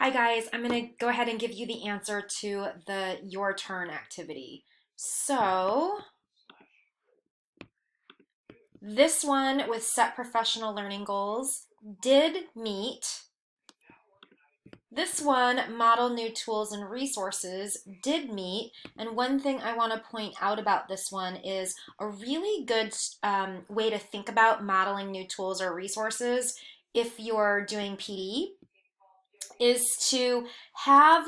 Hi guys, I'm going to go ahead and give you the answer to the Your Turn activity. So, this one with set professional learning goals did meet. This one, model new tools and resources, did meet. And one thing I want to point out about this one is a really good way to think about modeling new tools or resources if you're doing PD is to have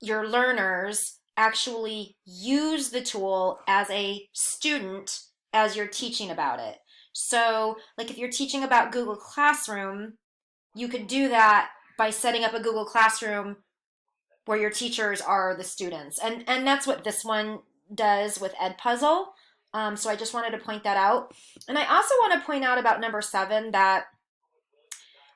your learners actually use the tool as a student as you're teaching about it. So, like if you're teaching about Google Classroom, you could do that by setting up a Google Classroom where your teachers are the students. And that's what this one does with Edpuzzle. So I just wanted to point that out. And I also want to point out about number 7 that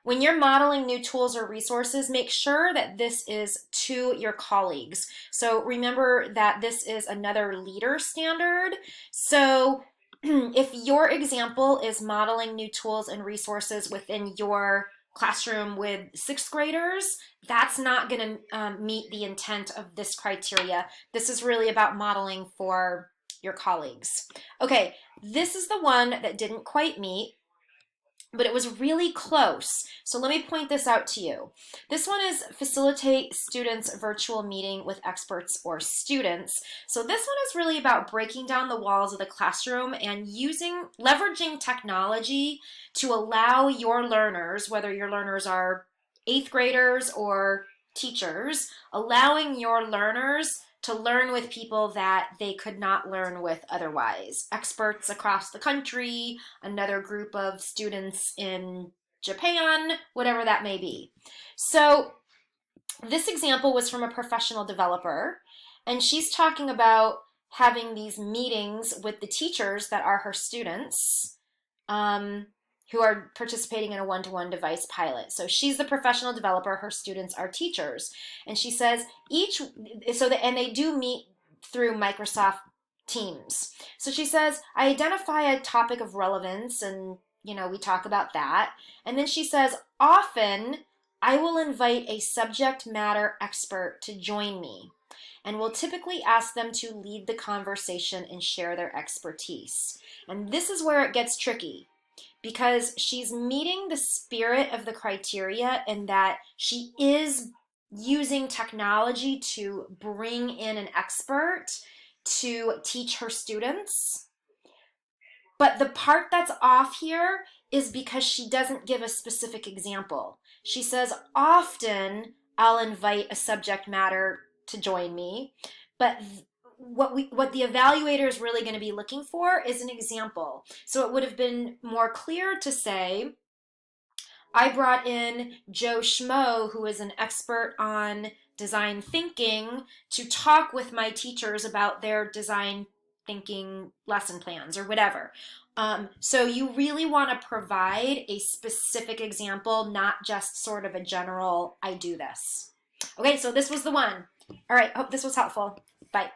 when you're modeling new tools or resources, make sure that this is to your colleagues. So remember that this is another leader standard. So if your example is modeling new tools and resources within your classroom with 6th graders, that's not going to meet the intent of this criteria. This is really about modeling for your colleagues. Okay, this is the one that didn't quite meet, but it was really close. So let me point this out to you. This one is facilitate students' virtual meeting with experts or students. So this one is really about breaking down the walls of the classroom and leveraging technology to allow your learners, whether your learners are 8th graders or teachers, allowing your learners to learn with people that they could not learn with otherwise. Experts across the country, another group of students in Japan, whatever that may be. So this example was from a professional developer, and she's talking about having these meetings with the teachers that are her students. Who are participating in a one-to-one device pilot. So she's the professional developer, her students are teachers. And she says and they do meet through Microsoft Teams. So she says, I identify a topic of relevance and we talk about that. And then she says, often I will invite a subject matter expert to join me and will typically ask them to lead the conversation and share their expertise. And this is where it gets tricky, because she's meeting the spirit of the criteria in that she is using technology to bring in an expert to teach her students. But the part that's off here is because she doesn't give a specific example. She says, often I'll invite a subject matter to join me, but what the evaluator is really going to be looking for is an example. So it would have been more clear to say, I brought in Joe Schmo, who is an expert on design thinking, to talk with my teachers about their design thinking lesson plans or whatever. So you really want to provide a specific example, not just sort of a general, I do this. Okay, so this was the one. All right, hope this was helpful. Bye.